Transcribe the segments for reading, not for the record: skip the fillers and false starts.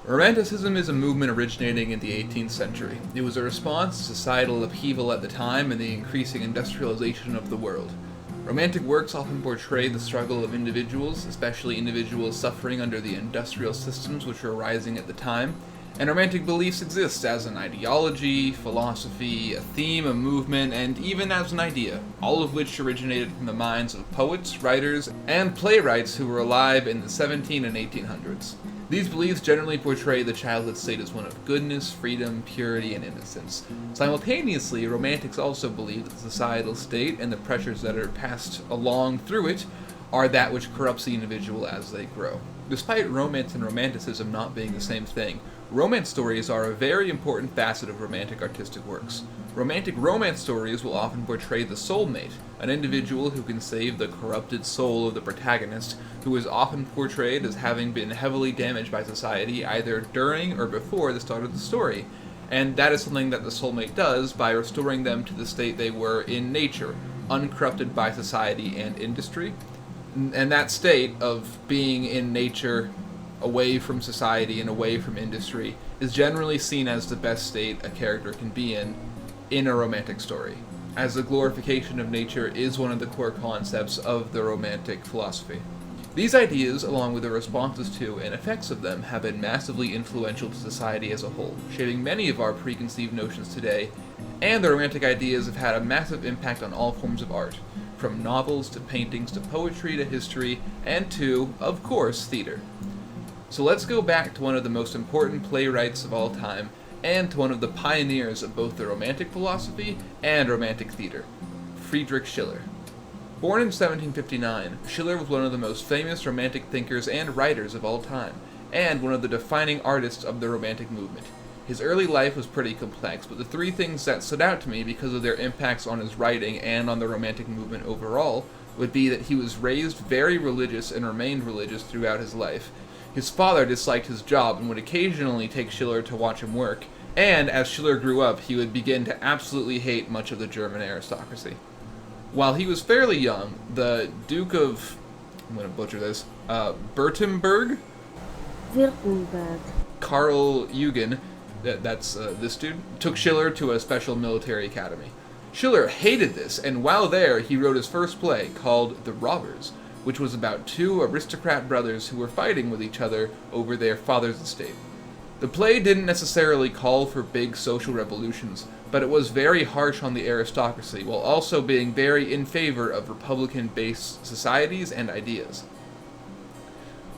Romanticism is a movement originating in the 18th century. It was a response to societal upheaval at the time and the increasing industrialization of the world. Romantic works often portray the struggle of individuals, especially individuals suffering under the industrial systems which were rising at the time, and romantic beliefs exist as an ideology, philosophy, a theme, a movement, and even as an idea, all of which originated from the minds of poets, writers, and playwrights who were alive in the 17 and 1800s. These beliefs generally portray the childhood state as one of goodness, freedom, purity, and innocence. Simultaneously, romantics also believe that the societal state and the pressures that are passed along through it are that which corrupts the individual as they grow. Despite romance and romanticism not being the same thing, romance stories are a very important facet of romantic artistic works. Romantic romance stories will often portray the soulmate, an individual who can save the corrupted soul of the protagonist, who is often portrayed as having been heavily damaged by society either during or before the start of the story. And that is something that the soulmate does by restoring them to the state they were in nature, uncorrupted by society and industry. And that state of being in nature, away from society and away from industry, is generally seen as the best state a character can be in a romantic story, as the glorification of nature is one of the core concepts of the romantic philosophy. These ideas, along with the responses to and effects of them, have been massively influential to society as a whole, shaping many of our preconceived notions today, and the romantic ideas have had a massive impact on all forms of art, from novels to paintings to poetry to history, and to, of course, theater. So let's go back to one of the most important playwrights of all time, and to one of the pioneers of both the Romantic philosophy and Romantic theater, Friedrich Schiller. Born in 1759, Schiller was one of the most famous Romantic thinkers and writers of all time, and one of the defining artists of the Romantic movement. His early life was pretty complex, but the three things that stood out to me because of their impacts on his writing and on the Romantic movement overall would be that he was raised very religious and remained religious throughout his life. His father disliked his job and would occasionally take Schiller to watch him work, and as Schiller grew up, he would begin to absolutely hate much of the German aristocracy. While he was fairly young, the Duke of, I'm going to butcher this, Württemberg? Württemberg. Karl Eugen, that's this dude, took Schiller to a special military academy. Schiller hated this, and while there, he wrote his first play, called The Robbers, which was about two aristocrat brothers who were fighting with each other over their father's estate. The play didn't necessarily call for big social revolutions, but it was very harsh on the aristocracy, while also being very in favor of republican-based societies and ideas.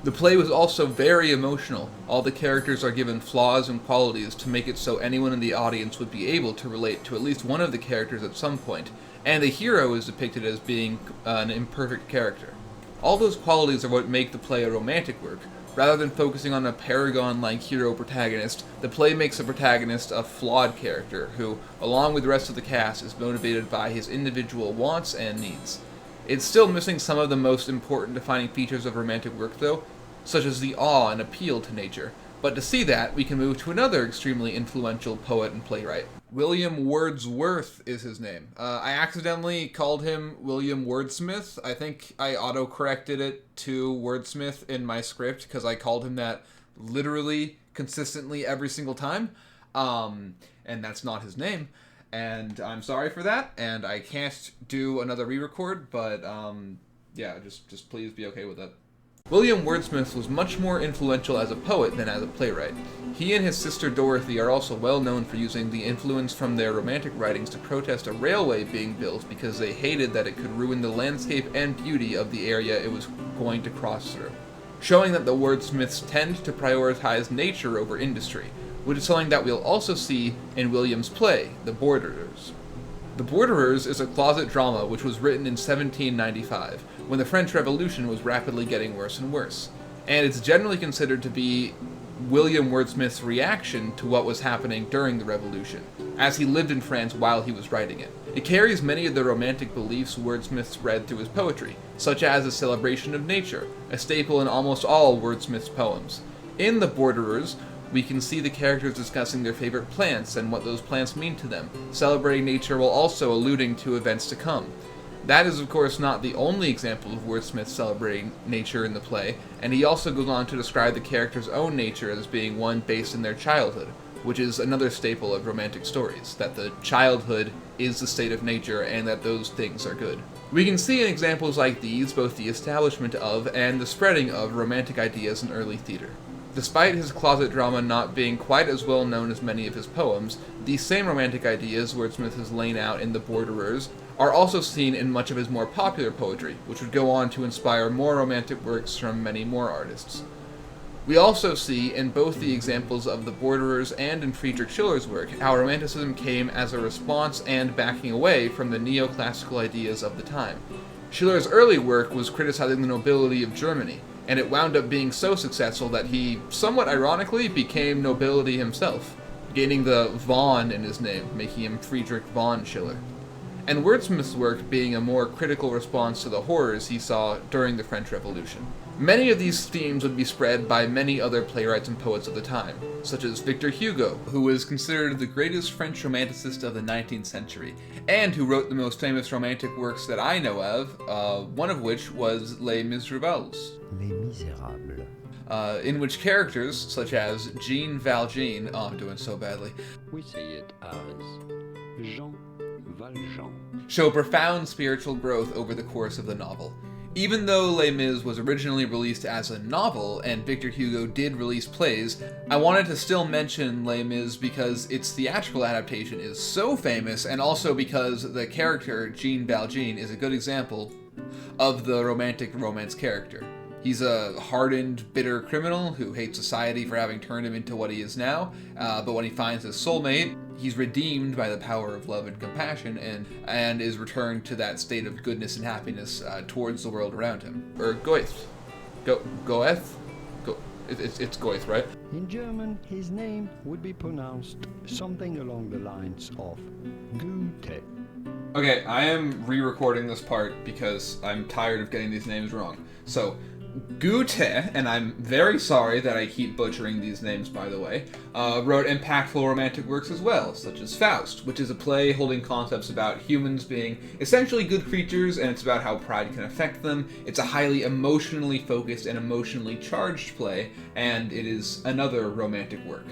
The play was also very emotional. All the characters are given flaws and qualities to make it so anyone in the audience would be able to relate to at least one of the characters at some point, and the hero is depicted as being an imperfect character. All those qualities are what make the play a romantic work. Rather than focusing on a paragon-like hero protagonist, the play makes the protagonist a flawed character who, along with the rest of the cast, is motivated by his individual wants and needs. It's still missing some of the most important defining features of romantic work, though, such as the awe and appeal to nature. But to see that, we can move to another extremely influential poet and playwright. William Wordsworth is his name. I accidentally called him William Wordsmith. I think I auto-corrected it to Wordsmith in my script because I called him that literally consistently every single time. And that's not his name. And I'm sorry for that, and I can't do another re-record, but yeah, just please be okay with it. William Wordsmith was much more influential as a poet than as a playwright. He and his sister Dorothy are also well known for using the influence from their romantic writings to protest a railway being built because they hated that it could ruin the landscape and beauty of the area it was going to cross through, showing that the Wordsmiths tend to prioritize nature over industry, which is something that we'll also see in William's play, The Borderers. The Borderers is a closet drama which was written in 1795, when the French Revolution was rapidly getting worse and worse, and it's generally considered to be William Wordsmith's reaction to what was happening during the Revolution, as he lived in France while he was writing it. It carries many of the romantic beliefs Wordsmith spread through his poetry, such as a celebration of nature, a staple in almost all Wordsmith's poems. In The Borderers, we can see the characters discussing their favorite plants and what those plants mean to them, celebrating nature while also alluding to events to come. That is, of course, not the only example of Wordsmith celebrating nature in the play, and he also goes on to describe the character's own nature as being one based in their childhood, which is another staple of romantic stories, that the childhood is the state of nature and that those things are good. We can see in examples like these both the establishment of and the spreading of romantic ideas in early theatre. Despite his closet drama not being quite as well known as many of his poems, these same romantic ideas Wordsmith has laid out in The Borderers are also seen in much of his more popular poetry, which would go on to inspire more romantic works from many more artists. We also see, in both the examples of The Borderers and in Friedrich Schiller's work, how Romanticism came as a response and backing away from the neoclassical ideas of the time. Schiller's early work was criticizing the nobility of Germany, and it wound up being so successful that he, somewhat ironically, became nobility himself, gaining the von in his name, making him Friedrich von Schiller. And Wordsmith's work being a more critical response to the horrors he saw during the French Revolution. Many of these themes would be spread by many other playwrights and poets of the time, such as Victor Hugo, who was considered the greatest French romanticist of the 19th century, and who wrote the most famous romantic works that I know of, one of which was Les Miserables. Les Misérables. In which characters, such as Jean Valjean, oh, I'm doing so badly, We say it as Jean Valjean. show profound spiritual growth over the course of the novel. Even though Les Mis was originally released as a novel, and Victor Hugo did release plays, I wanted to still mention Les Mis because its theatrical adaptation is so famous, and also because the character, Jean Valjean, is a good example of the romantic romance character. He's a hardened, bitter criminal who hates society for having turned him into what he is now, but when he finds his soulmate, he's redeemed by the power of love and compassion, and is returned to that state of goodness and happiness towards the world around him. Or Goethe. Goethe? It's Goethe, right? In German, his name would be pronounced something along the lines of Goethe. Okay, I am re-recording this part because I'm tired of getting these names wrong. So, Goethe, and I'm very sorry that I keep butchering these names, by the way, wrote impactful romantic works as well, such as Faust, which is a play holding concepts about humans being essentially good creatures, and it's about how pride can affect them. It's a highly emotionally focused and emotionally charged play, and it is another romantic work.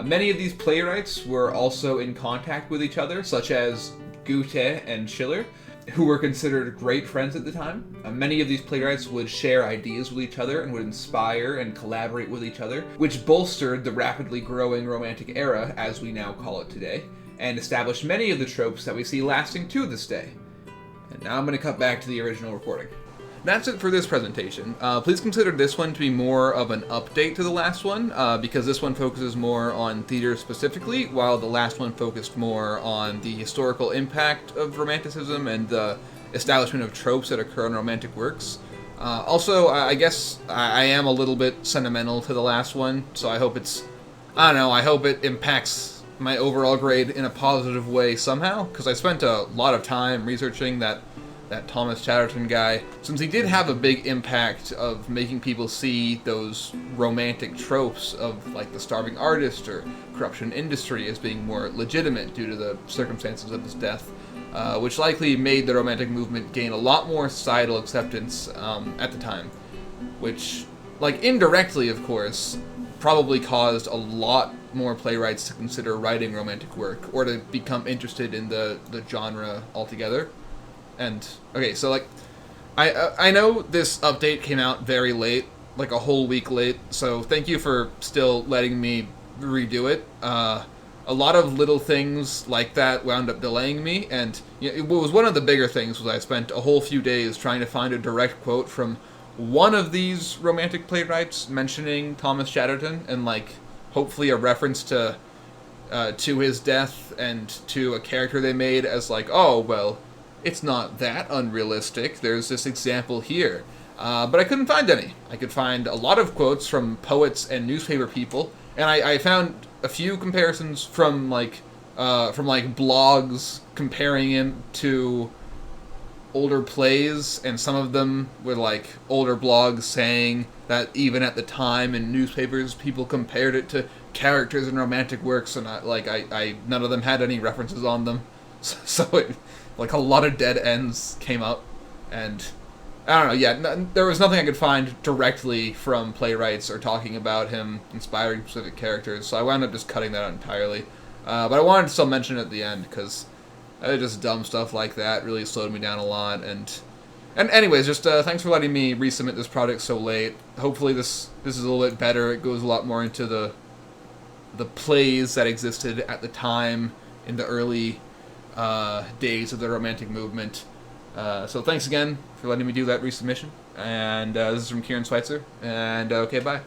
Many of these playwrights were also in contact with each other, such as Goethe and Schiller, who were considered great friends at the time. Many of these playwrights would share ideas with each other and would inspire and collaborate with each other, which bolstered the rapidly growing Romantic era, as we now call it today, and established many of the tropes that we see lasting to this day. And now I'm going to cut back to the original recording. That's it for this presentation. Please consider this one to be more of an update to the last one, because this one focuses more on theater specifically, while the last one focused more on the historical impact of Romanticism and the establishment of tropes that occur in romantic works. Also, I guess I am a little bit sentimental to the last one, so I hope I hope it impacts my overall grade in a positive way somehow, because I spent a lot of time researching that Thomas Chatterton guy, since he did have a big impact of making people see those romantic tropes of, like, the starving artist or corruption industry as being more legitimate due to the circumstances of his death, which likely made the romantic movement gain a lot more societal acceptance at the time, which, like, indirectly, of course, probably caused a lot more playwrights to consider writing romantic work, or to become interested in the genre altogether. And, okay, so, like, I know this update came out very late, like a whole week late, so thank you for still letting me redo it. A lot of little things like that wound up delaying me, and it was one of the bigger things was I spent a whole few days trying to find a direct quote from one of these romantic playwrights mentioning Thomas Chatterton, and, like, hopefully a reference to his death and to a character they made as, like, oh, well, it's not that unrealistic, there's this example here. But I couldn't find any. I could find a lot of quotes from poets and newspaper people, and I found a few comparisons from blogs comparing him to older plays, and some of them were like older blogs saying that even at the time in newspapers people compared it to characters in romantic works, and I none of them had any references on them. So like a lot of dead ends came up, and I don't know. Yeah, there was nothing I could find directly from Playwrights or talking about him inspiring specific characters, so I wound up just cutting that out entirely. But I wanted to still mention it at the end because just dumb stuff like that really slowed me down a lot. And anyways, just thanks for letting me resubmit this project so late. Hopefully this is a little bit better. It goes a lot more into the plays that existed at the time in the early days of the Romantic movement. So thanks again for letting me do that resubmission. And this is from Kieran Schweitzer. And okay, bye.